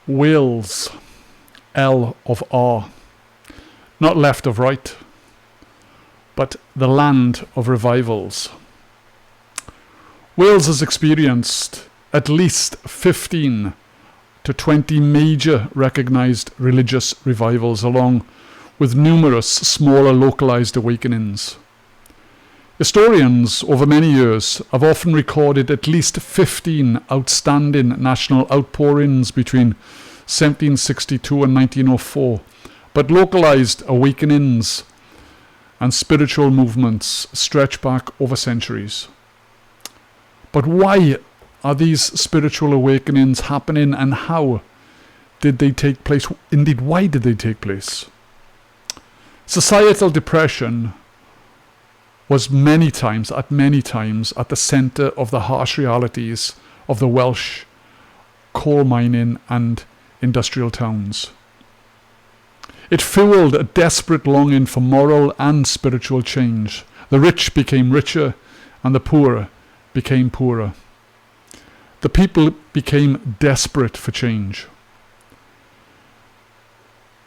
Wales, L of R, not left of right, but the land of revivals. Wales has experienced at least 15 to 20 major recognised religious revivals, along with numerous smaller localised awakenings. Historians over many years have often recorded at least 15 outstanding national outpourings between 1762 and 1904, but localised awakenings and spiritual movements stretch back over centuries. But why are these spiritual awakenings happening, and how did they take place? Indeed, why did they take place? Societal depression was many times at the centre of the harsh realities of the Welsh coal mining and industrial towns. It fueled a desperate longing for moral and spiritual change. The rich became richer and the poor became poorer. The people became desperate for change.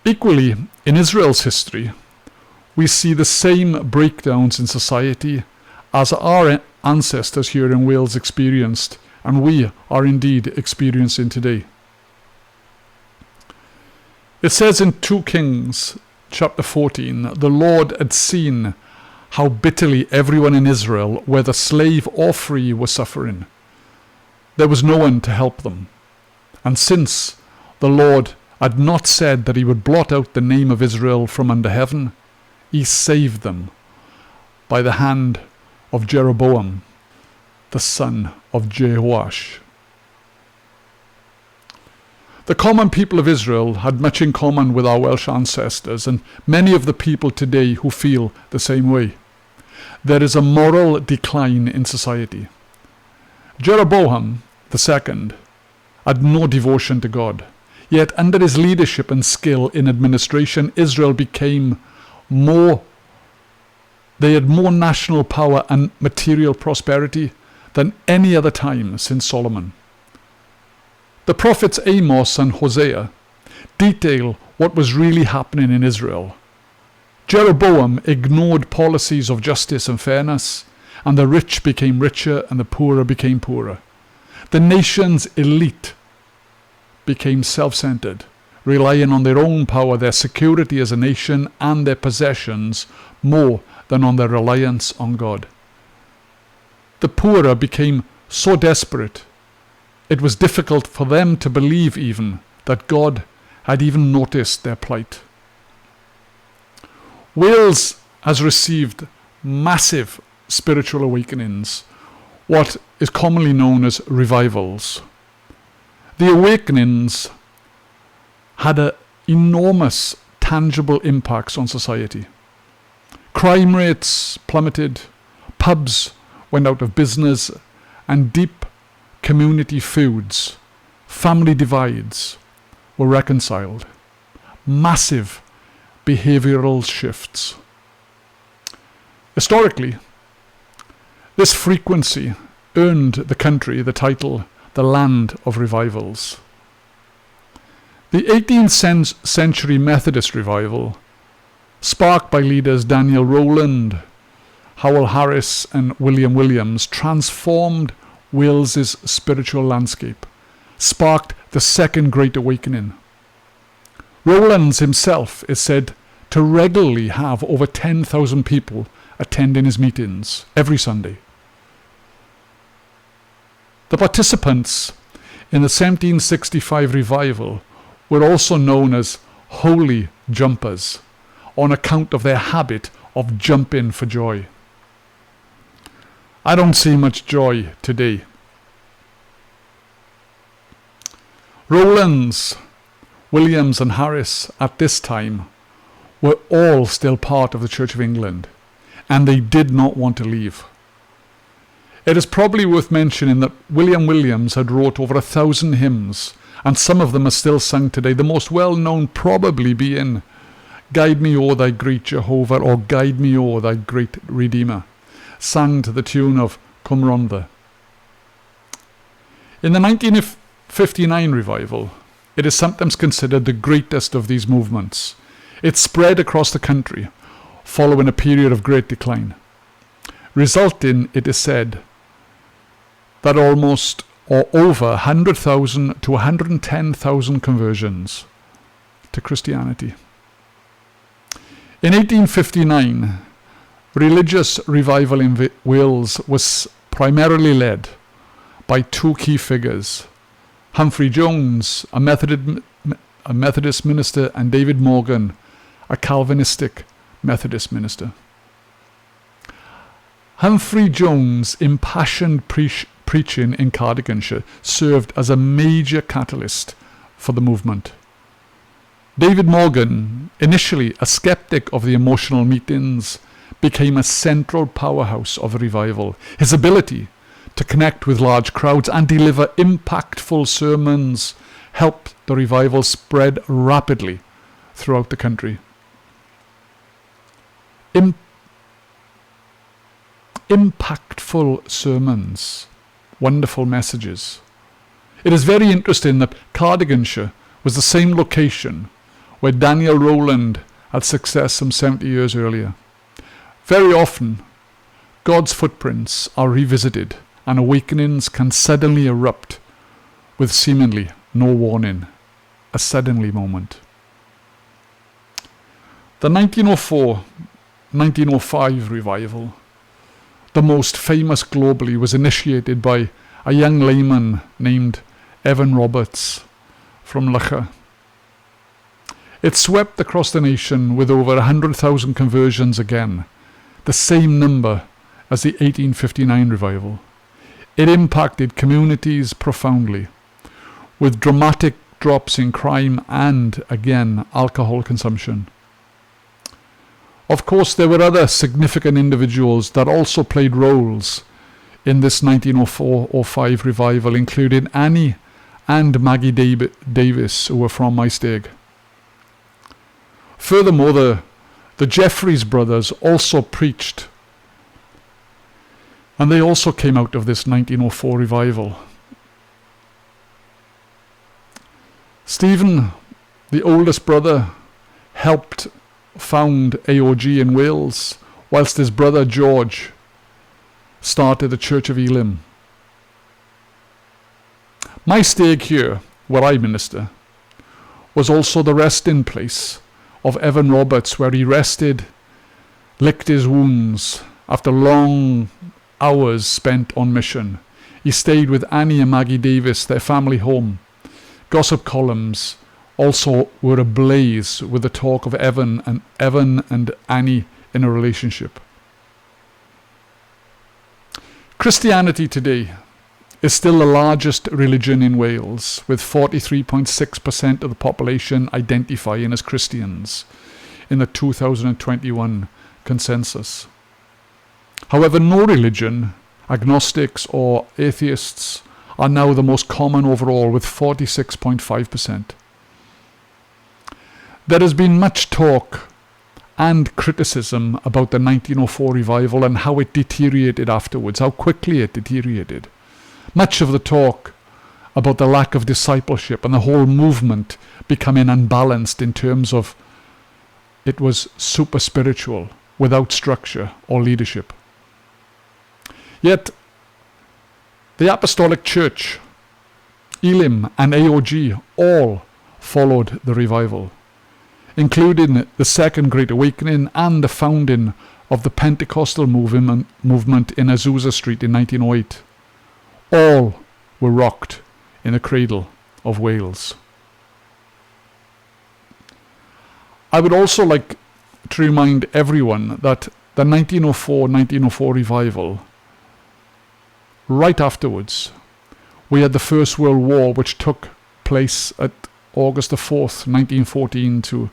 Equally, in Israel's history, we see the same breakdowns in society as our ancestors here in Wales experienced, and we are indeed experiencing today. It says in 2 Kings chapter 14, the Lord had seen how bitterly everyone in Israel, whether slave or free, was suffering. There was no one to help them. And since the Lord had not said that he would blot out the name of Israel from under heaven, he saved them by the hand of Jeroboam, the son of Jehoash. The common people of Israel had much in common with our Welsh ancestors and many of the people today who feel the same way. There is a moral decline in society. Jeroboam II had no devotion to God, yet under his leadership and skill in administration, Israel they had more national power and material prosperity than any other time since Solomon. The prophets Amos and Hosea detail what was really happening in Israel. Jeroboam ignored policies of justice and fairness, and the rich became richer and the poorer became poorer. The nation's elite became self-centered, relying on their own power, their security as a nation, and their possessions more than on their reliance on God. The poorer became so desperate, it was difficult for them to believe even that God had even noticed their plight. Wales has received massive spiritual awakenings, what is commonly known as revivals. The awakenings had enormous tangible impacts on society. Crime rates plummeted, pubs went out of business, and deep community feuds, family divides were reconciled. Massive behavioural shifts. Historically, this frequency earned the country the title the Land of Revivals. The 18th century Methodist revival, sparked by leaders Daniel Rowland, Howell Harris and William Williams, transformed Wales's spiritual landscape, sparked the Second Great Awakening. Rowlands himself is said to regularly have over 10,000 people attending his meetings every Sunday. The participants in the 1765 revival were also known as holy jumpers on account of their habit of jumping for joy. I don't see much joy today. Rowlands, Williams and Harris at this time were all still part of the Church of England, and they did not want to leave. It is probably worth mentioning that William Williams had wrote over 1,000 hymns, and some of them are still sung today, the most well-known probably being Guide Me, O Thy Great Jehovah, or Guide Me, O Thy Great Redeemer, sung to the tune of Cumrondda. In the 1959 revival, It is sometimes considered the greatest of these movements. It spread across the country following a period of great decline, resulting, it is said, that almost or over 100,000 to 110,000 conversions to Christianity. In 1859, religious revival in Wales was primarily led by two key figures, Humphrey Jones, a Methodist minister, and David Morgan, a Calvinistic Methodist minister. Humphrey Jones' impassioned preaching in Cardiganshire served as a major catalyst for the movement. David Morgan, initially a skeptic of the emotional meetings, became a central powerhouse of the revival. His ability to connect with large crowds and deliver impactful sermons helped the revival spread rapidly throughout the country. Impactful sermons, wonderful messages. It is very interesting that Cardiganshire was the same location where Daniel Rowland had success some 70 years earlier. Very often, God's footprints are revisited and awakenings can suddenly erupt with seemingly no warning, a suddenly moment. The 1904-1905 revival, the most famous globally, was initiated by a young layman named Evan Roberts from Lycha. It swept across the nation with over 100,000 conversions again, the same number as the 1859 revival. It impacted communities profoundly, with dramatic drops in crime and, again, alcohol consumption. Of course, there were other significant individuals that also played roles in this 1904-05 revival, including Annie and Maggie Davis, who were from my stag. Furthermore, the Jeffreys brothers also preached, and they also came out of this 1904 revival. Stephen, the oldest brother, helped found AOG in Wales, whilst his brother George started the Church of Elim. My stake here, where I minister, was also the resting place of Evan Roberts, where he rested, licked his wounds after long hours spent on mission. He stayed with Annie and Maggie Davis, their family home. Gossip columns also were ablaze with the talk of Evan and Annie in a relationship. Christianity today is still the largest religion in Wales, with 43.6% of the population identifying as Christians in the 2021 census. However, no religion, agnostics or atheists, are now the most common overall, with 46.5%. There has been much talk and criticism about the 1904 revival and how it deteriorated afterwards, how quickly it deteriorated. Much of the talk about the lack of discipleship and the whole movement becoming unbalanced in terms of it was super spiritual, without structure or leadership. Yet, the Apostolic Church, Elim and AOG all followed the revival, including the Second Great Awakening and the founding of the Pentecostal movement in Azusa Street in 1908. All were rocked in the cradle of Wales. I would also like to remind everyone that the 1904 revival, right afterwards, we had the First World War, which took place at August the 4th, 1914 to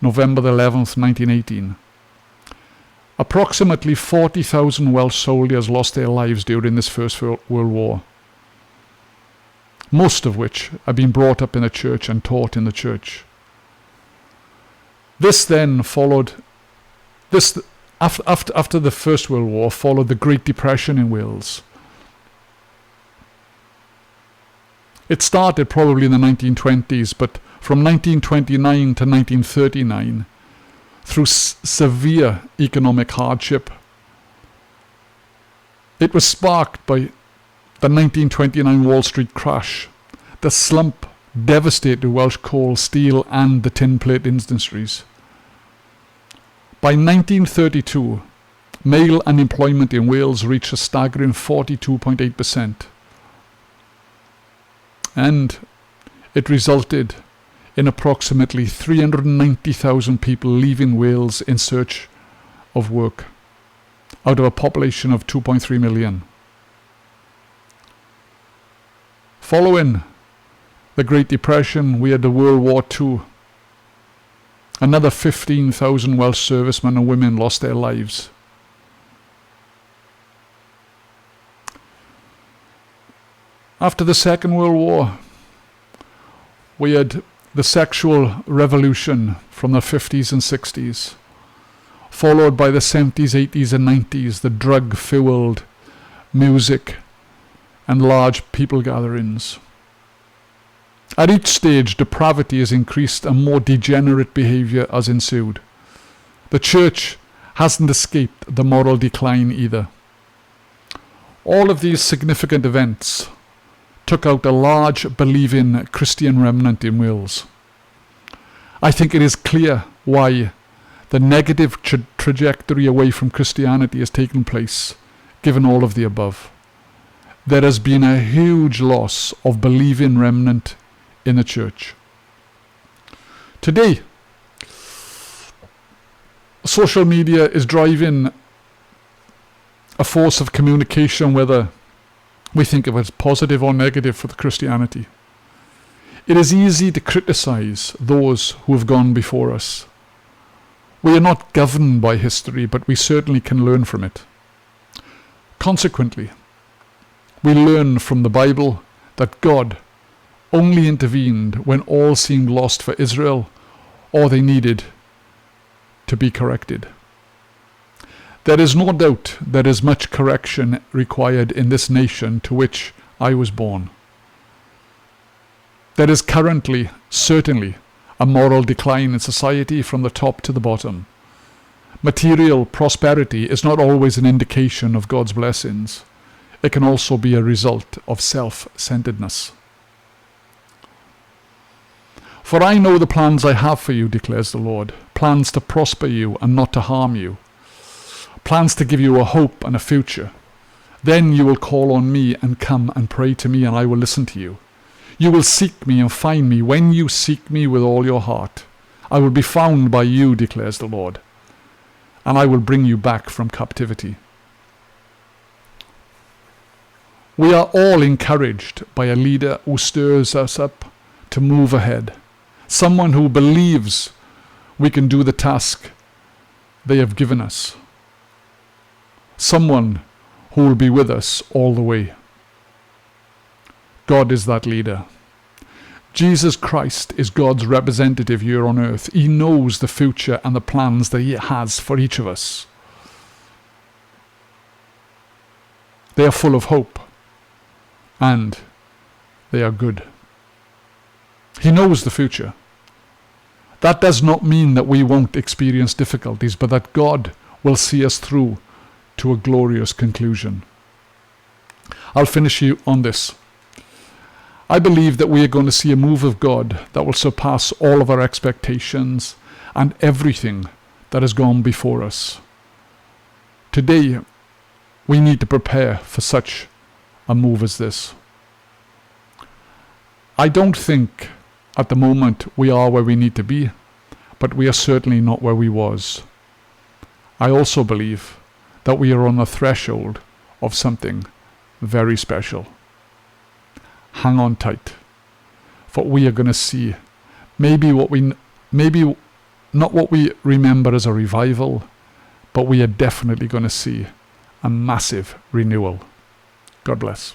November the 11th, 1918. Approximately 40,000 Welsh soldiers lost their lives during this First World War, most of which had been brought up in the church and taught in the church. This then followed, after the First World War, followed the Great Depression in Wales. It started probably in the 1920s, but from 1929 to 1939, through severe economic hardship, it was sparked by the 1929 Wall Street crash. The slump devastated Welsh coal, steel and the tin plate industries. By 1932, male unemployment in Wales reached a staggering 42.8%. And it resulted in approximately 390,000 people leaving Wales in search of work, out of a population of 2.3 million. Following the Great Depression, we had the World War II. Another 15,000 Welsh servicemen and women lost their lives. After the Second World War, we had the sexual revolution from the 50s and 60s, followed by the 70s, 80s and 90s, the drug-fueled music and large people gatherings. At each stage, depravity has increased and more degenerate behaviour has ensued. The church hasn't escaped the moral decline either. All of these significant events took out a large believing Christian remnant in Wales. I think it is clear why the negative trajectory away from Christianity has taken place, given all of the above. There has been a huge loss of believing remnant in the church. Today, social media is driving a force of communication, whether we think of it as positive or negative for the Christianity. It is easy to criticize those who have gone before us. We are not governed by history, but we certainly can learn from it. Consequently, we learn from the Bible that God only intervened when all seemed lost for Israel or they needed to be corrected. There is no doubt there is much correction required in this nation to which I was born. There is currently, certainly, a moral decline in society from the top to the bottom. Material prosperity is not always an indication of God's blessings. It can also be a result of self-centeredness. For I know the plans I have for you, declares the Lord, plans to prosper you and not to harm you, plans to give you a hope and a future. Then you will call on me and come and pray to me, and I will listen to you. You will seek me and find me when you seek me with all your heart. I will be found by you, declares the Lord, and I will bring you back from captivity. We are all encouraged by a leader who stirs us up to move ahead, someone who believes we can do the task they have given us, someone who will be with us all the way. God is that leader. Jesus Christ is God's representative here on earth. He knows the future and the plans that He has for each of us. They are full of hope and they are good. He knows the future. That does not mean that we won't experience difficulties, but that God will see us through to a glorious conclusion. I'll finish you on this. I believe that we are going to see a move of God that will surpass all of our expectations and everything that has gone before us. Today, we need to prepare for such a move as this. I don't think at the moment we are where we need to be, but we are certainly not where we was. I also believe that we are on the threshold of something very special. Hang on tight, for we are going to see maybe not what we remember as a revival, but we are definitely going to see a massive renewal. God bless.